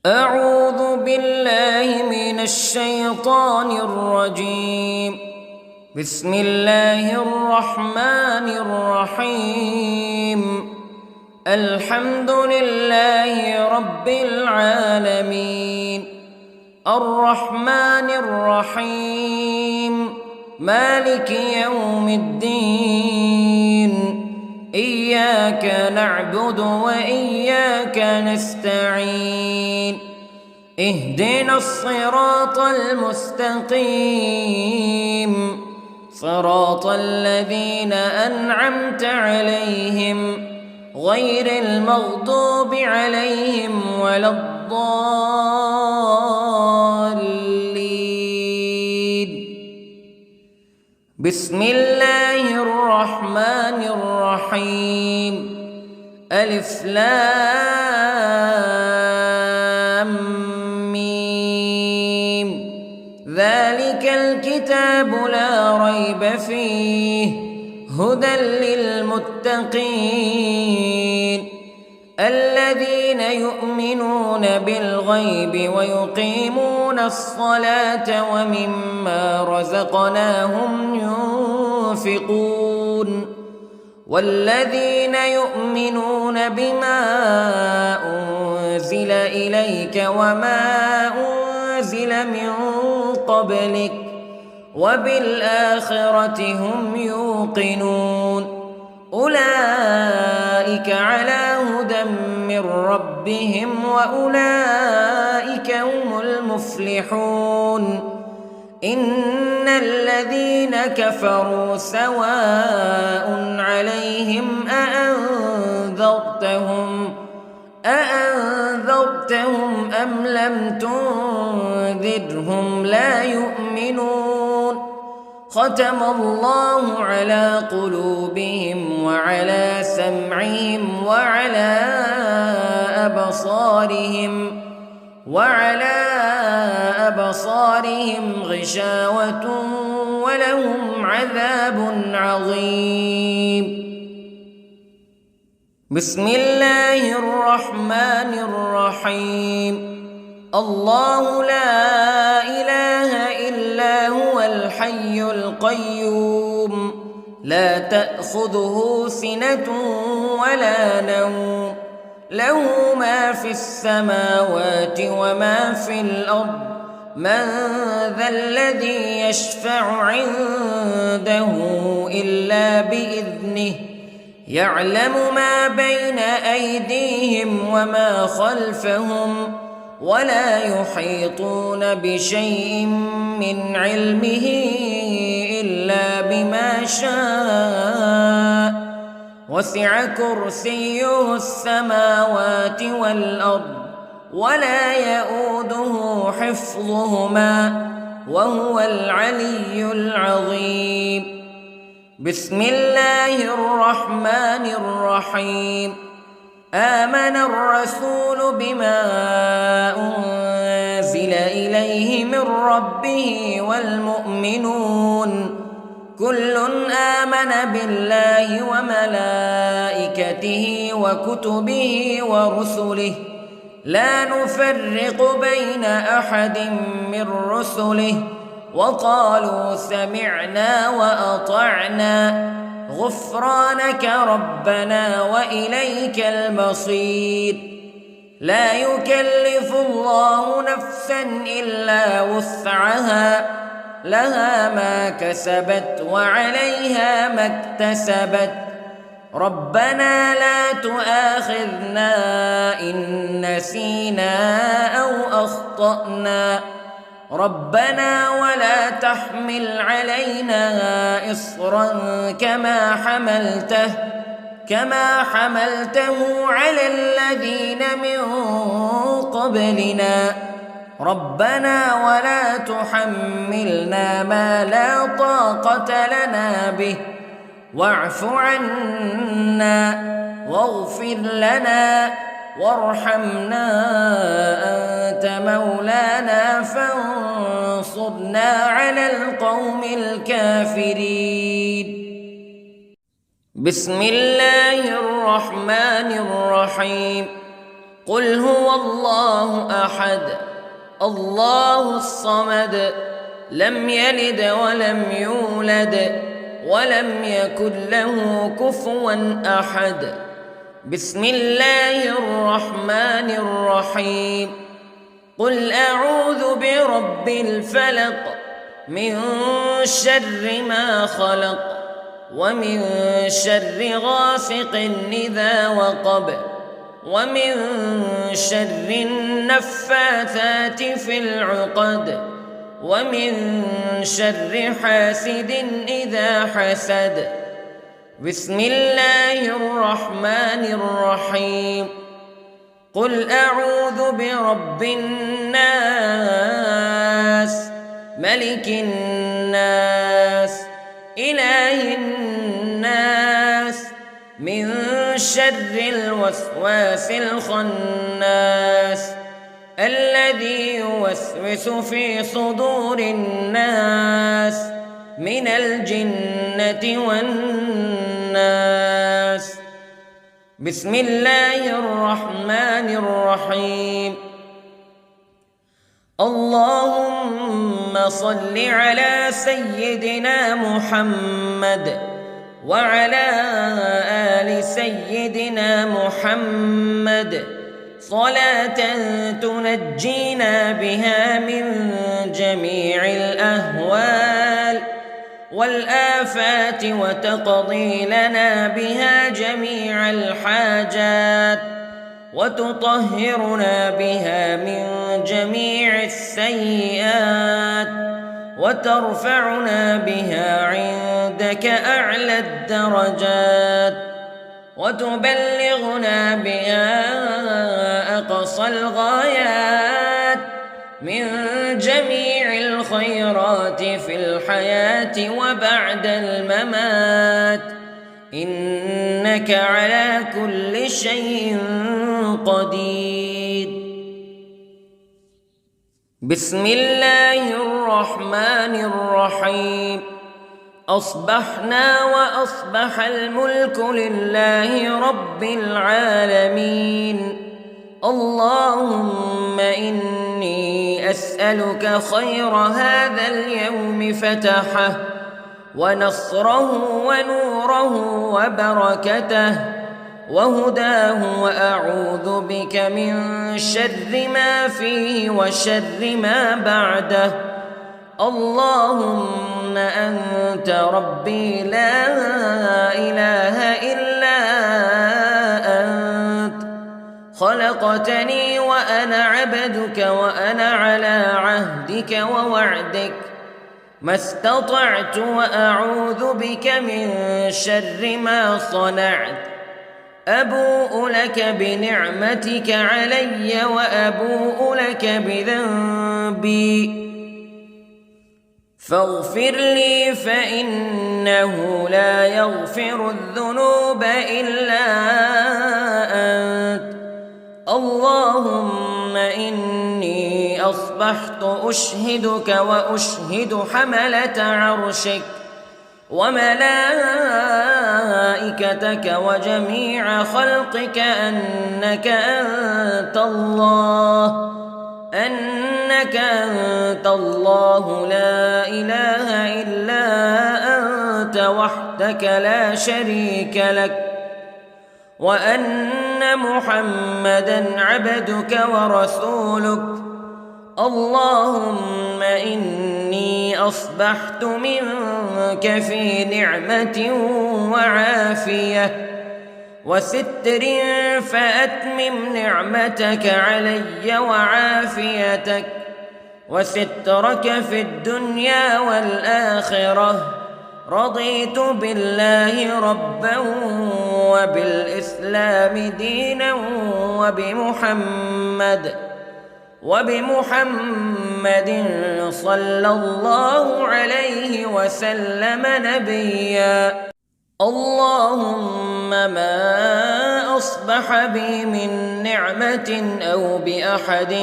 أعوذ بالله من الشيطان الرجيم. بسم الله الرحمن الرحيم. الحمد لله رب العالمين، الرحمن الرحيم، مالك يوم الدين. إياك نعبد وإياك نستعين. اهدنا الصراط المستقيم، صراط الذين أنعمت عليهم غير المغضوب عليهم ولا الضالين. بسم الله الرحمن الرحيم. ألف لام ميم. ذلك الكتاب لا ريب فيه هدى للمتقين الذين يؤمنون بالغيب ويقيمون الصلاة ومما رزقناهم ينفقون والذين يؤمنون بما أنزل إليك وما أنزل من قبلك وبالآخرة هم يوقنون. أولئك على هدى من ربهم وأولئك هم المفلحون. إن الذين كفروا سواء عليهم أأنذرتهم أم لم تنذرهم لا يؤمنون. ختم الله على قلوبهم وعلى سمعهم وعلى أبصارهم غشاوة ولهم عذاب عظيم. بسم الله الرحمن الرحيم. الله لا إله إلا هو الحي القيوم لا تأخذه سنة ولا نوم له ما في السماوات وما في الأرض. من ذا الذي يشفع عنده إلا بإذنه يعلم ما بين أيديهم وما خلفهم ولا يحيطون بشيء من علمه إلا بما شاء. وسع كرسيه السماوات والأرض ولا يؤوده حفظهما وهو العلي العظيم. بسم الله الرحمن الرحيم. آمن الرسول بما أنزل إليه من ربه والمؤمنون كل آمن بالله وملائكته وكتبه ورسله لا نفرق بين أحد من رسله وقالوا سمعنا وأطعنا غفرانك ربنا وإليك المصير. لا يكلف الله نفسا إلا وسعها لها ما كسبت وعليها ما اكتسبت. ربنا لا تؤاخذنا إن نسينا أو أخطأنا ربنا ولا تحمل علينا إصرا كما حملته على الذين من قبلنا ربنا ولا تحملنا ما لا طاقة لنا به واعف عنا واغفر لنا وارحمنا أنت مولانا فانصرنا على القوم الكافرين. بسم الله الرحمن الرحيم. قل هو الله أحد الله الصمد لم يلد ولم يولد ولم يكن له كفوا أحد. بسم الله الرحمن الرحيم. قل أعوذ برب الفلق من شر ما خلق ومن شر غاسق إذا وقب ومن شر النفاثات في العقد ومن شر حاسد إذا حسد. بسم الله الرحمن الرحيم. قل أعوذ برب الناس ملك الناس إله الناس من شر الوسواس الخناس الذي يوسوس في صدور الناس من الجنة والناس. بسم الله الرحمن الرحيم. اللهم صل على سيدنا محمد وعلى آل سيدنا محمد صلاة تنجينا بها من جميع الأهوال والآفات وتقضي لنا بها جميع الحاجات وتطهرنا بها من جميع السيئات وترفعنا بها عندك أعلى الدرجات وتبلغنا بها أقصى الغايات من جميع الخيرات في الحياة وبعد الممات إنك على كل شيء قدير. بسم الله الرحمن الرحيم. أصبحنا وأصبح الملك لله رب العالمين. اللهم إني أسألك خير هذا اليوم فتحه ونصره ونوره وبركته وهداه وأعوذ بك من شر ما فيه وشر ما بعده. اللهم أنت ربي لا إله إلا أنت خلقتني وأنا عبدك وأنا على عهدك ووعدك ما استطعت وأعوذ بك من شر ما صنعت. أبوء لك بنعمتك علي وأبوء لك بذنبي فاغفر لي فإنه لا يغفر الذنوب إلا أنت. اللهم إني أصبحت أشهدك وأشهد حملة عرشك وملائكتك وجميع خلقك أنك أنت الله لا إله إلا أنت وحدك لا شريك لك وأن محمدًا عبدك ورسولك. اللهم إني أصبحت منك في نعمة وعافية وستر فأتمم نعمتك علي وعافيتك وسترك في الدنيا والآخرة. رضيت بالله ربا وبالإسلام دينا وبمحمد صلى الله عليه وسلم نبيا. اللهم ما أصبح بي من نعمة أو بأحد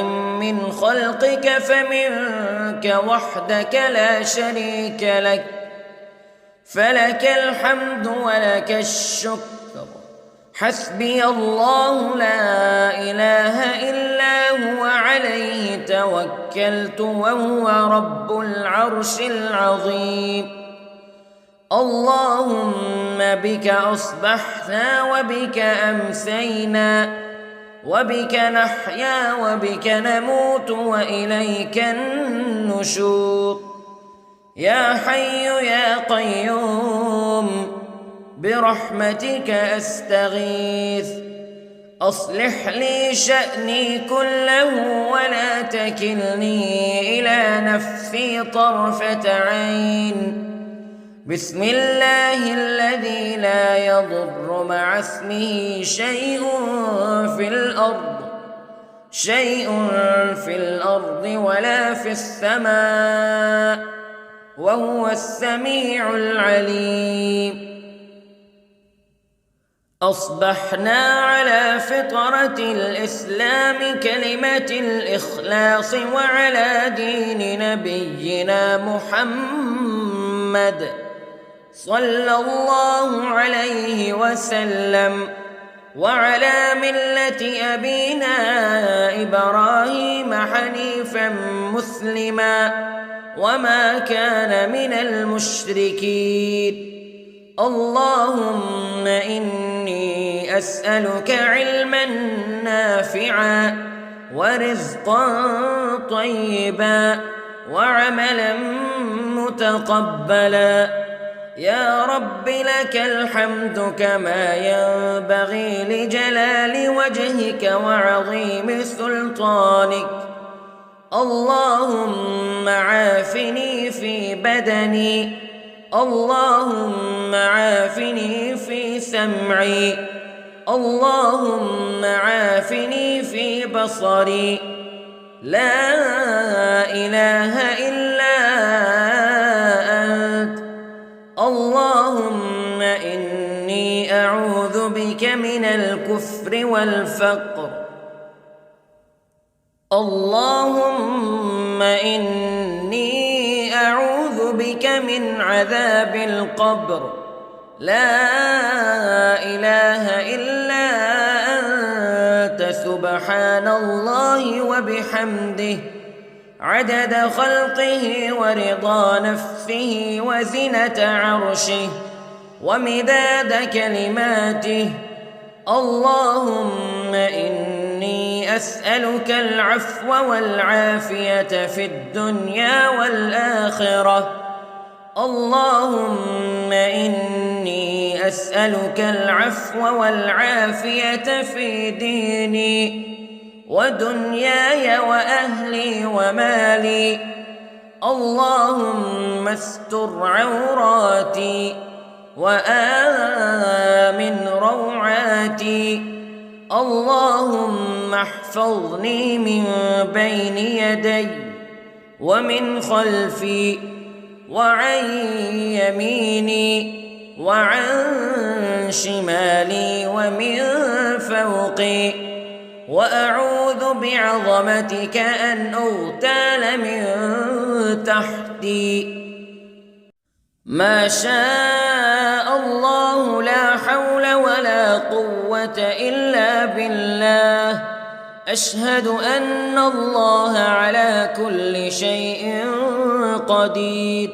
من خلقك فمنك وحدك لا شريك لك فلك الحمد ولك الشكر حسبي الله لا إله إلا هو عليه توكلت وهو رب العرش العظيم. اللهم بك أصبحنا وبك أمسينا وبك نحيا وبك نموت وإليك النشور. يا حي يا قيوم برحمتك أستغيث، أصلح لي شأني كله ولا تكلني إلى نفسي طرفة عين. بسم الله الذي لا يضر مع اسمه شيء في الأرض ولا في السماء وهو السميع العليم. أصبحنا على فطرة الإسلام كلمة الإخلاص وعلى دين نبينا محمد صلى الله عليه وسلم وعلى ملة أبينا إبراهيم حنيفا مسلما وما كان من المشركين. اللهم إني أسألك علما نافعا ورزقا طيبا وعملا متقبلا. يا رب لك الحمد كما ينبغي لجلال وجهك وعظيم سلطانك. اللهم عافني في بدني، اللهم عافني في سمعي، اللهم عافني في بصري. لا إله إلا أنت. اللهم إني أعوذ بك من الكفر والفقر. اللهم إني أعوذ بك من عذاب القبر. لا إله إلا أنت سبحان الله وبحمده عدد خلقه ورضا نفسه وزنة عرشه ومداد كلماته. اللهم إني أسألك العفو والعافية في الدنيا والآخرة. اللهم إني أسألك العفو والعافية في ديني ودنياي وأهلي ومالي. اللهم استر عوراتي وآمن روعاتي. اللهم احفظني من بين يدي ومن خلفي وعن يميني وعن شمالي ومن فوقي، وأعوذ بعظمتك أن أغتال من تحتي. ما شاء الله لا حول ولا قوة إلا بالله. أشهد أن الله على كل شيء قدير.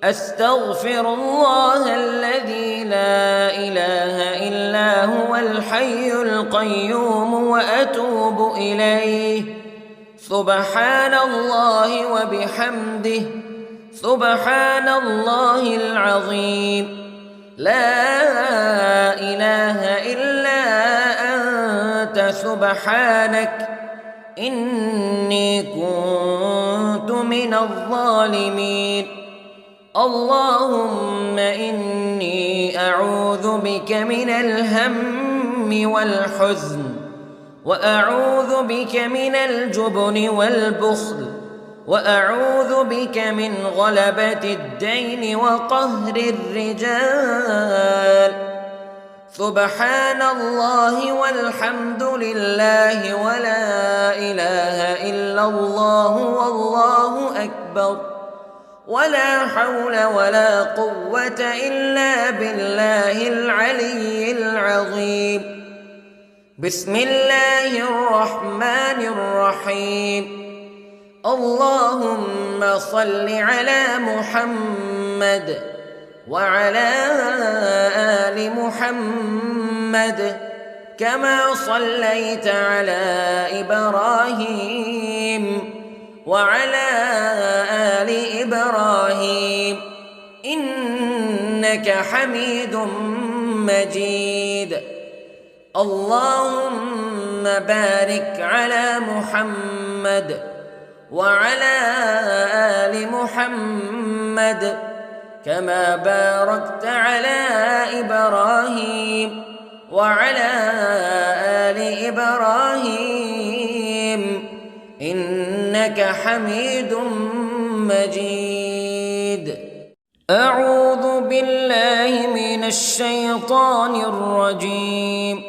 أستغفر الله الذي لا إله إلا هو الحي القيوم وأتوب إليه. سبحان الله وبحمده سبحان الله العظيم. لا إله إلا أنت سبحانك إني كنت من الظالمين. اللهم إني أعوذ بك من الهم والحزن، وأعوذ بك من الجبن والبخل، وأعوذ بك من غلبة الدين وقهر الرجال. سبحان الله والحمد لله ولا إله إلا الله والله أكبر. ولا حول ولا قوة إلا بالله العلي العظيم. بسم الله الرحمن الرحيم. اللهم صل على محمد وعلى آل محمد كما صليت على إبراهيم وعلى آل إبراهيم إنك حميد مجيد. اللهم بارك على محمد وعلى آل محمد كما باركت على إبراهيم وعلى آل إبراهيم إنك حميد مجيد. أعوذ بالله من الشيطان الرجيم.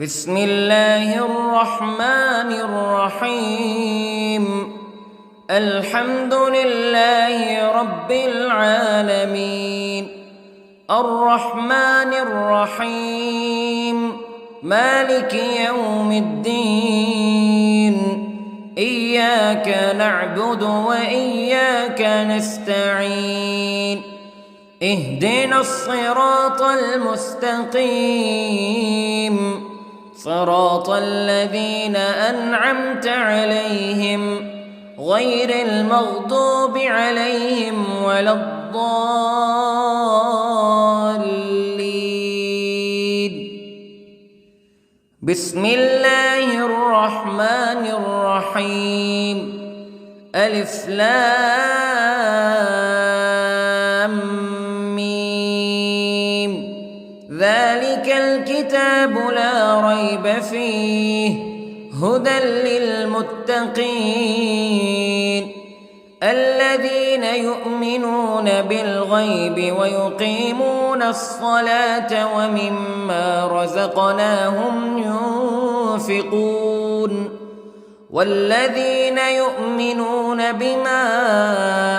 بسم الله الرحمن الرحيم. الحمد لله رب العالمين الرحمن الرحيم مالك يوم الدين إياك نعبد وإياك نستعين اهدنا الصراط المستقيم صراط الذين أنعمت عليهم غير المغضوب عليهم ولا الضالين. بسم الله الرحمن الرحيم. ألف لام ميم ذلك الكتاب لا ريب فيه هدى للمتقين الذين يؤمنون بالغيب ويقيمون الصلاة ومما رزقناهم ينفقون والذين يؤمنون بما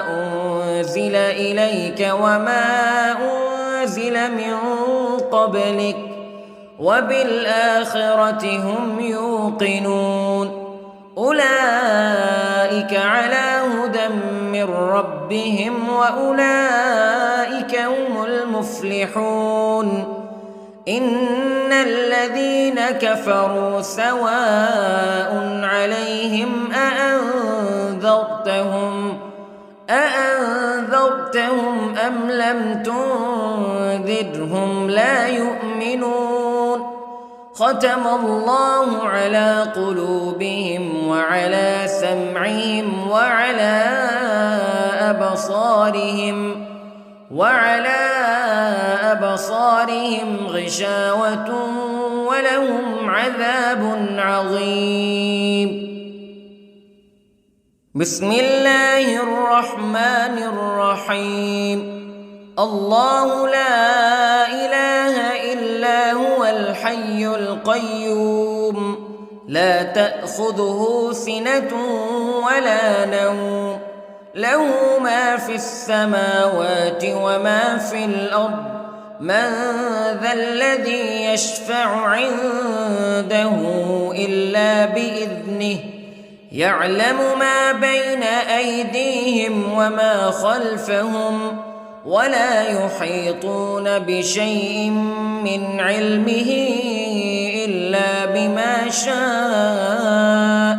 أنزل إليك وما أنزل من قبلك وبالآخرة هم يوقنون أولئك على هدى من ربهم وأولئك هم المفلحون. إن الذين كفروا سواء عليهم أأنذرتهم أم لم تنذرهم لا يؤمنون. ختم الله على قلوبهم وعلى سمعهم وعلى أبصارهم غشاوة ولهم عذاب عظيم. بسم الله الرحمن الرحيم. الله لا إله إلا هو الحي القيوم لا تأخذه سنة ولا نوم له ما في السماوات وما في الأرض من ذا الذي يشفع عنده إلا بإذنه يعلم ما بين أيديهم وما خلفهم ولا يحيطون بشيء من علمه إلا بما شاء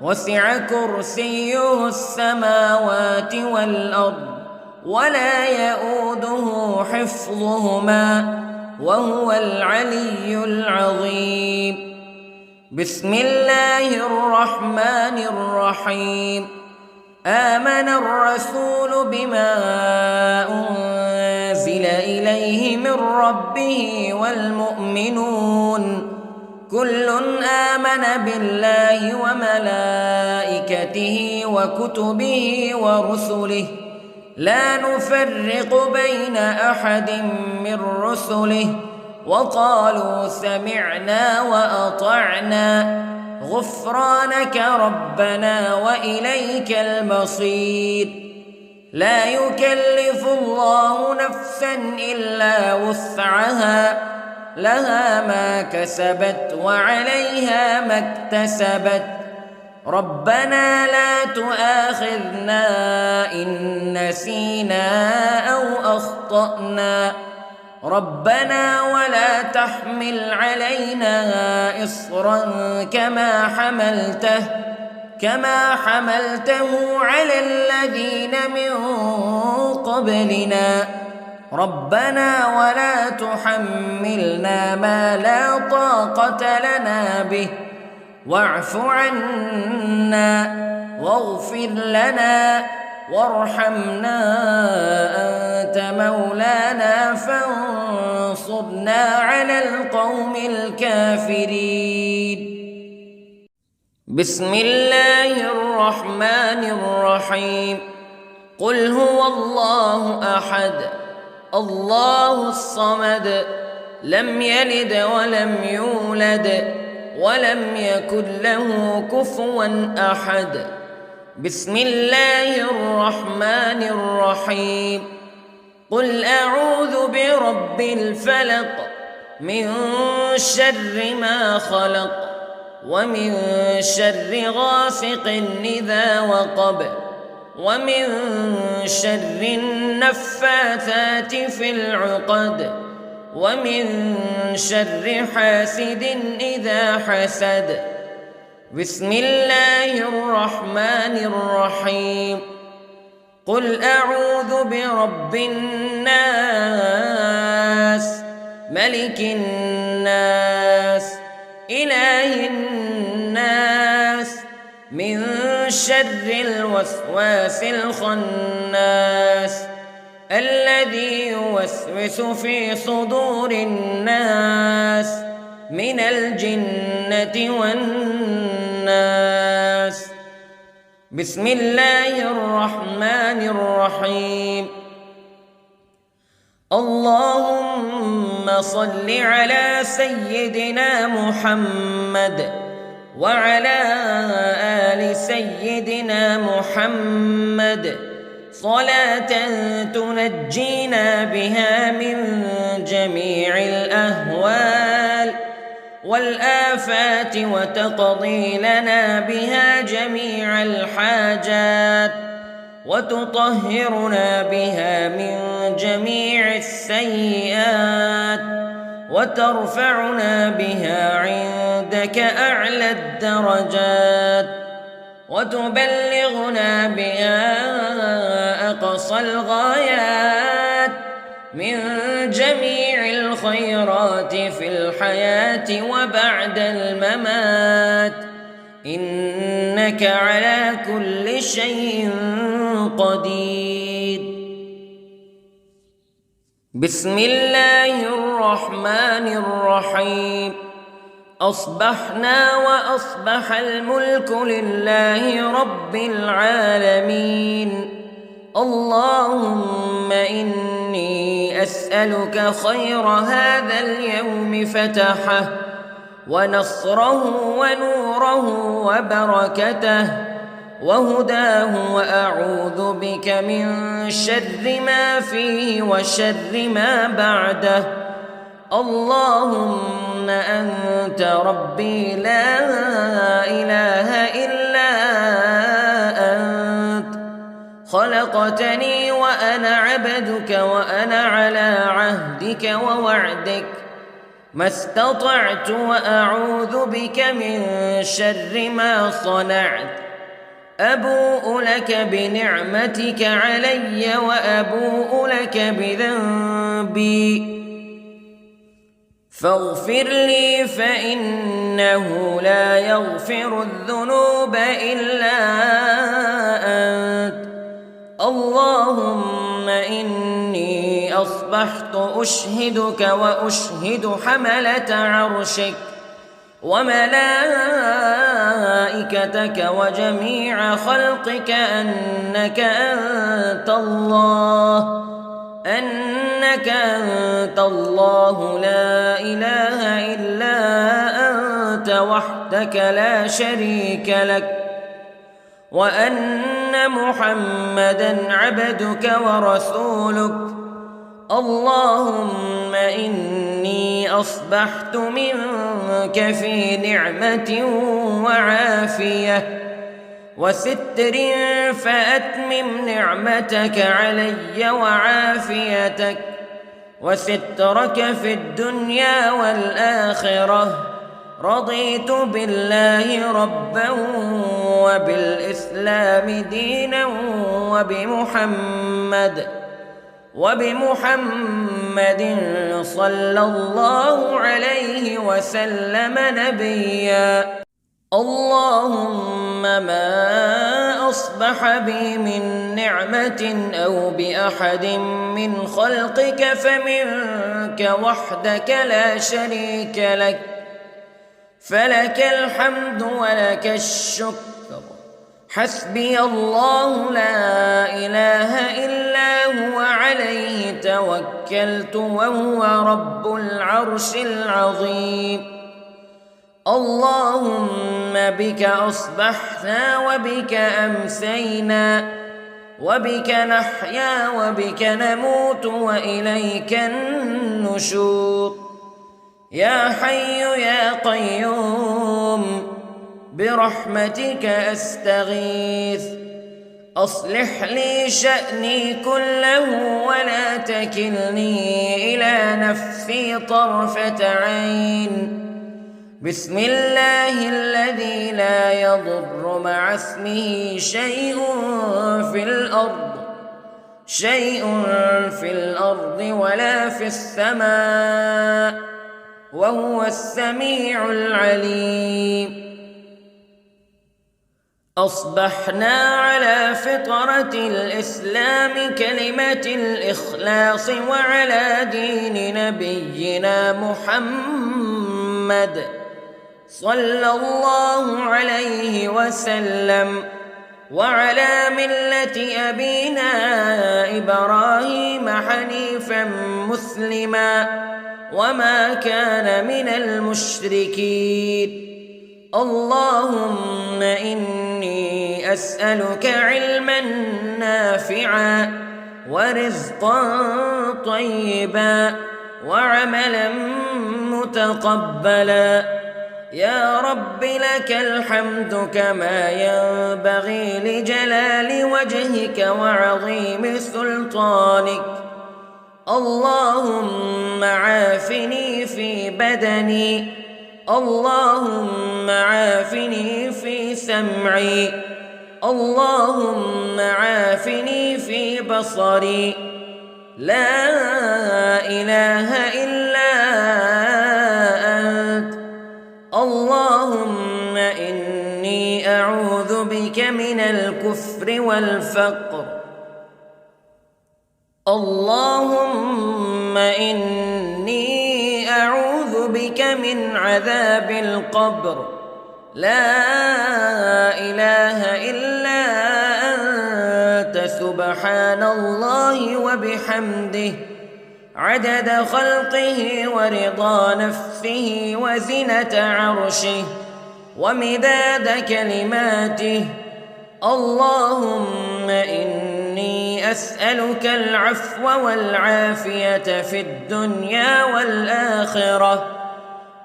وسع كرسيه السماوات والأرض ولا يؤوده حفظهما وهو العلي العظيم. بسم الله الرحمن الرحيم. آمن الرسول بما أنزل إليه من ربه والمؤمنون كل آمن بالله وملائكته وكتبه ورسله لا نفرق بين أحد من رسله وقالوا سمعنا وأطعنا غفرانك ربنا وإليك المصير. لا يكلف الله نفسا إلا وسعها لها ما كسبت وعليها ما اكتسبت ربنا لا تؤاخذنا إن نسينا أو أخطأنا ربنا ولا تحمل علينا إصرا كما حملته على الذين من قبلنا ربنا ولا تحملنا ما لا طاقة لنا به واعف عنا واغفر لنا وارحمنا أنت مولانا فانصرنا على القوم الكافرين. بسم الله الرحمن الرحيم. قل هو الله أحد الله الصمد لم يلد ولم يولد ولم يكن له كفوا أحد. بسم الله الرحمن الرحيم. قل أعوذ برب الفلق من شر ما خلق ومن شر غاسق إذا وقب ومن شر النفاثات في العقد ومن شر حاسد إذا حسد. بسم الله الرحمن الرحيم. قل أعوذ برب الناس ملك الناس إله الناس من شر الوسواس الخناس الذي يوسوس في صدور الناس من الجنة والناس. بسم الله الرحمن الرحيم. اللهم صل على سيدنا محمد وعلى آل سيدنا محمد صلاة تنجينا بها من جميع الأهوال والآفات وتقضي لنا بها جميع الحاجات وتطهرنا بها من جميع السيئات وترفعنا بها عندك أعلى الدرجات وتبلغنا بها أقصى الغايات من جميع الخيرات في الحياة وبعد الممات إنك على كل شيء قدير. بسم الله الرحمن الرحيم. أصبحنا وأصبح الملك لله رب العالمين. اللهم إني أسألك خير هذا اليوم فتحه ونصره ونوره وبركته وهداه وأعوذ بك من شر ما فيه وشر ما بعده. اللهم أنت ربي لا إله إلا أنت خلقتني وأنا عبدك وأنا على عهدك ووعدك ما استطعت وأعوذ بك من شر ما صنعت. أبوء لك بنعمتك علي وأبوء لك بذنبي فاغفر لي فإنه لا يغفر الذنوب إلا أنت. اللهم إني أصبحت أشهدك وأشهد حملة عرشك وملائكتك وجميع خلقك أنك أنت الله لا إله إلا أنت وحدك لا شريك لك وأن محمدًا عبدك ورسولك. اللهم إني أصبحت منك في نعمة وعافية وستر، فأتمم نعمتك علي وعافيتك وسترك في الدنيا والآخرة. رضيت بالله ربا وبالإسلام دينا وبمحمد صلى الله عليه وسلم نبيا. اللهم ما أصبح بي من نعمة أو بأحد من خلقك فمنك وحدك لا شريك لك، فلك الحمد ولك الشكر. حسبي الله لا إله إلا هو عليه توكلت وهو رب العرش العظيم. اللهم بك أصبحنا وبك أمسينا وبك نحيا وبك نموت وإليك النشور. يا حي يا قيوم برحمتك أستغيث، أصلح لي شأني كله ولا تكلني إلى نفسي طرفة عين. بسم الله الذي لا يضر مع اسمه شيء في الأرض ولا في السماء، وهو السميع العليم. أصبحنا على فطرة الإسلام كلمة الإخلاص وعلى دين نبينا محمد صلى الله عليه وسلم، وعلى ملة أبينا إبراهيم حنيفا مسلما وما كان من المشركين. اللهم إني أسألك علما نافعا ورزقا طيبا وعملا متقبلا. يا رب لك الحمد كما ينبغي لجلال وجهك وعظيم سلطانك. اللهم عافني في بدني، اللهم عافني في سمعي، اللهم عافني في بصري. لا إله إلا أنت. اللهم إني أعوذ بك من الكفر والفقر. اللهم إني أعوذ بك من عذاب القبر. لا إله إلا أنت سبحان الله وبحمده عدد خلقه ورضا نفسه وزنة عرشه ومداد كلماته. اللهم إني أسألك العفو والعافية في الدنيا والآخرة.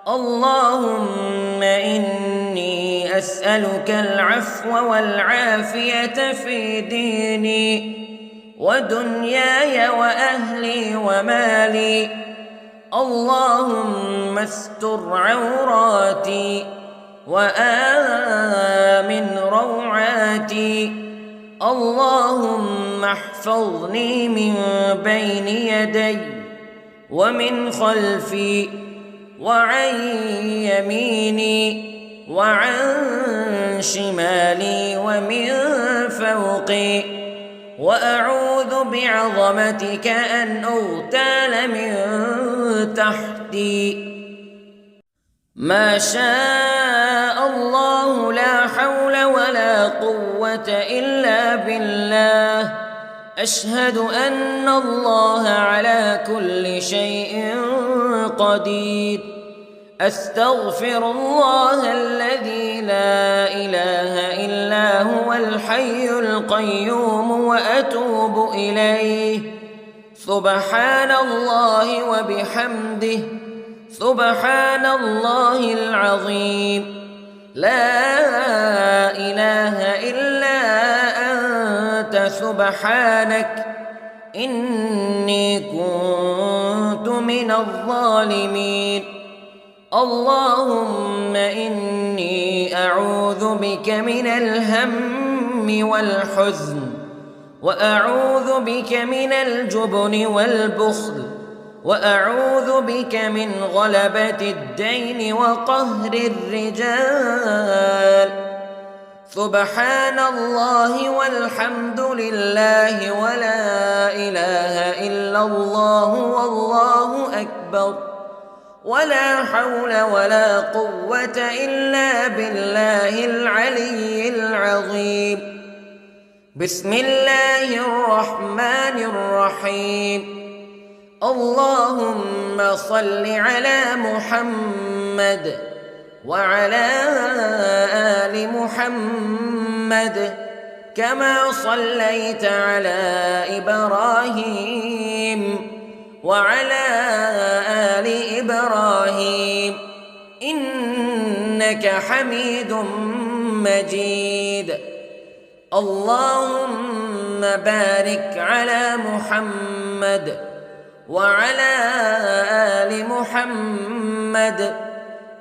اللهم إني أسألك العفو والعافية في ديني ودنياي وأهلي ومالي. اللهم استر عوراتي وآمن روعاتي. اللهم احفظني من بين يدي ومن خلفي وعن يميني وعن شمالي ومن فوقي، وأعوذ بعظمتك أن أغتال من تحتي. ما شاء الله لا حول ولا قوة إلا بالله. أشهد أن الله على كل شيء قدير. أستغفر الله الذي لا إله إلا هو الحي القيوم وأتوب إليه. سبحان الله وبحمده، سبحان الله العظيم. لا إله إلا أنت سبحانك إني كنت من الظالمين. اللهم إني أعوذ بك من الهم والحزن، وأعوذ بك من الجبن والبخل، وأعوذ بك من غلبة الدين وقهر الرجال. سبحان الله والحمد لله ولا إله إلا الله والله أكبر، ولا حول ولا قوة إلا بالله العلي العظيم. بسم الله الرحمن الرحيم. اللهم صل على محمد وعلى آل محمد كما صليت على إبراهيم وعلى آل إبراهيم إنك حميد مجيد. اللهم بارك على محمد وعلى آل محمد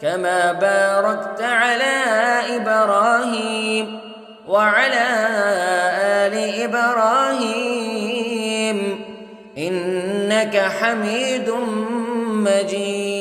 كما باركت على إبراهيم وعلى آل إبراهيم إنك حميد مجيد.